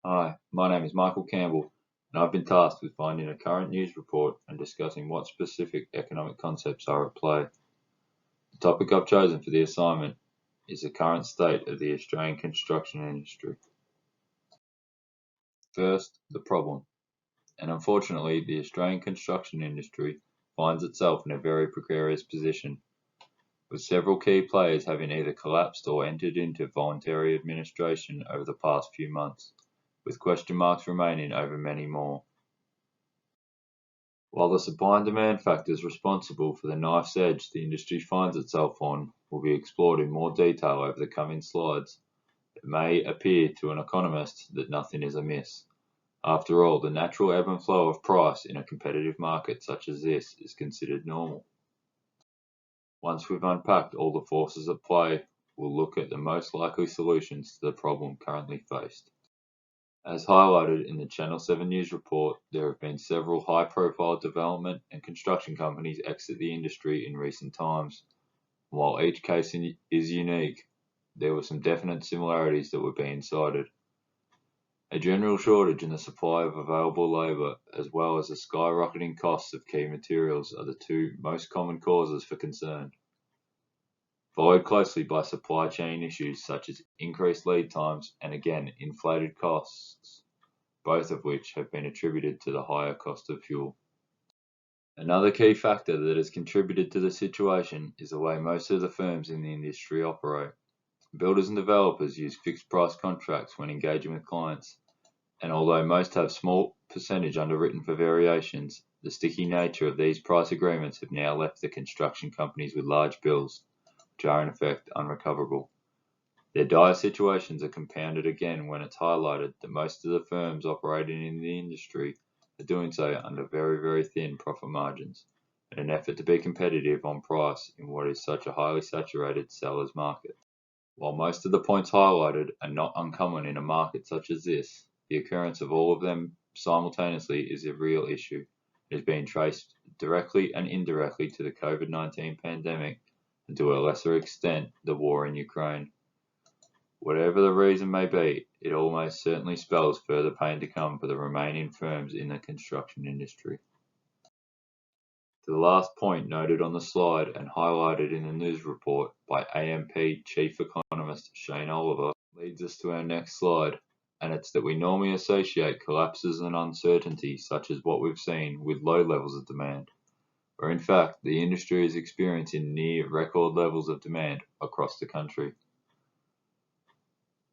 Hi, my name is Michael Campbell, and I've been tasked with finding a current news report and discussing what specific economic concepts are at play. The topic I've chosen for the assignment is the current state of the Australian construction industry. First, the problem. And unfortunately, the Australian construction industry finds itself in a very precarious position, with several key players having either collapsed or entered into voluntary administration over the past few months, with question marks remaining over many more. While the supply and demand factors responsible for the knife's edge the industry finds itself on will be explored in more detail over the coming slides, it may appear to an economist that nothing is amiss. After all, the natural ebb and flow of price in a competitive market such as this is considered normal. Once we've unpacked all the forces at play, we'll look at the most likely solutions to the problem currently faced. As highlighted in the Channel 7 News report, there have been several high-profile development and construction companies exit the industry in recent times. While each case is unique, there were some definite similarities that were being cited. A general shortage in the supply of available labour, as well as the skyrocketing costs of key materials, are the two most common causes for concern, followed closely by supply chain issues such as increased lead times and again inflated costs, both of which have been attributed to the higher cost of fuel. Another key factor that has contributed to the situation is the way most of the firms in the industry operate. Builders and developers use fixed price contracts when engaging with clients, and although most have small percentage underwritten for variations, the sticky nature of these price agreements have now left the construction companies with large bills, which are in effect unrecoverable. Their dire situations are compounded again when it's highlighted that most of the firms operating in the industry are doing so under very, very thin profit margins, in an effort to be competitive on price in what is such a highly saturated seller's market. While most of the points highlighted are not uncommon in a market such as this, the occurrence of all of them simultaneously is a real issue. It is being traced directly and indirectly to the COVID-19 pandemic and to a lesser extent the war in Ukraine. Whatever the reason may be, it almost certainly spells further pain to come for the remaining firms in the construction industry. To the last point noted on the slide and highlighted in the news report by AMP Chief Economist Shane Oliver leads us to our next slide, and it's that we normally associate collapses and uncertainty such as what we've seen with low levels of demand, where in fact the industry is experiencing near record levels of demand across the country.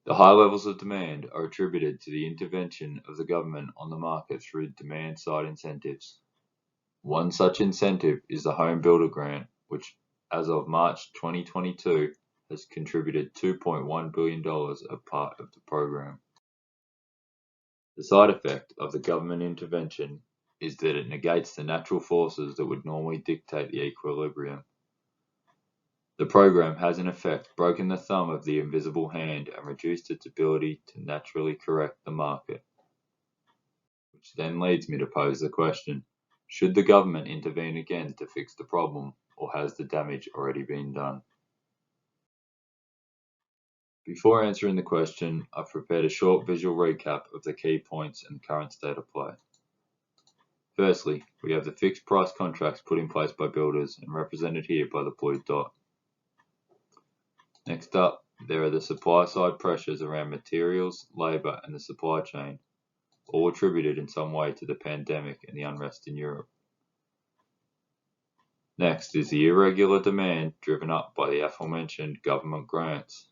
The high levels of demand are attributed to the intervention of the government on the market through demand-side incentives. One such incentive is the Home Builder Grant, which as of March 2022 has contributed $2.1 billion as part of the program. The side effect of the government intervention is that it negates the natural forces that would normally dictate the equilibrium. The program has in effect broken the thumb of the invisible hand and reduced its ability to naturally correct the market. Which then leads me to pose the question, should the government intervene again to fix the problem, or has the damage already been done? Before answering the question, I've prepared a short visual recap of the key points and current state of play. Firstly, we have the fixed price contracts put in place by builders and represented here by the blue dot. Next up, there are the supply side pressures around materials, labour and the supply chain, all attributed in some way to the pandemic and the unrest in Europe. Next is the irregular demand driven up by the aforementioned government grants.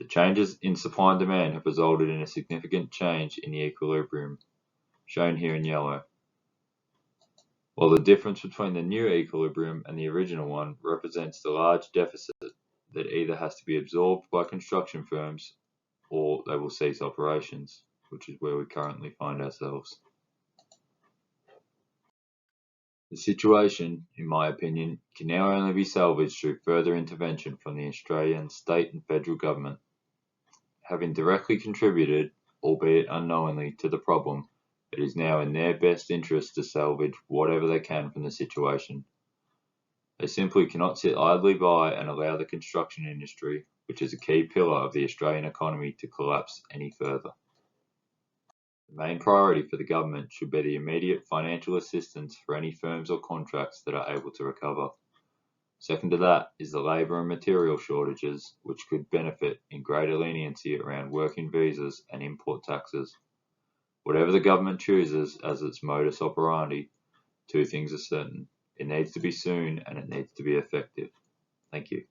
The changes in supply and demand have resulted in a significant change in the equilibrium, shown here in yellow. While the difference between the new equilibrium and the original one represents the large deficit that either has to be absorbed by construction firms or they will cease operations, which is where we currently find ourselves. The situation, in my opinion, can now only be salvaged through further intervention from the Australian state and federal government. Having directly contributed, albeit unknowingly, to the problem, it is now in their best interest to salvage whatever they can from the situation. They simply cannot sit idly by and allow the construction industry, which is a key pillar of the Australian economy, to collapse any further. The main priority for the government should be the immediate financial assistance for any firms or contracts that are able to recover. Second to that is the labour and material shortages, which could benefit in greater leniency around working visas and import taxes. Whatever the government chooses as its modus operandi, two things are certain. It needs to be soon and it needs to be effective. Thank you.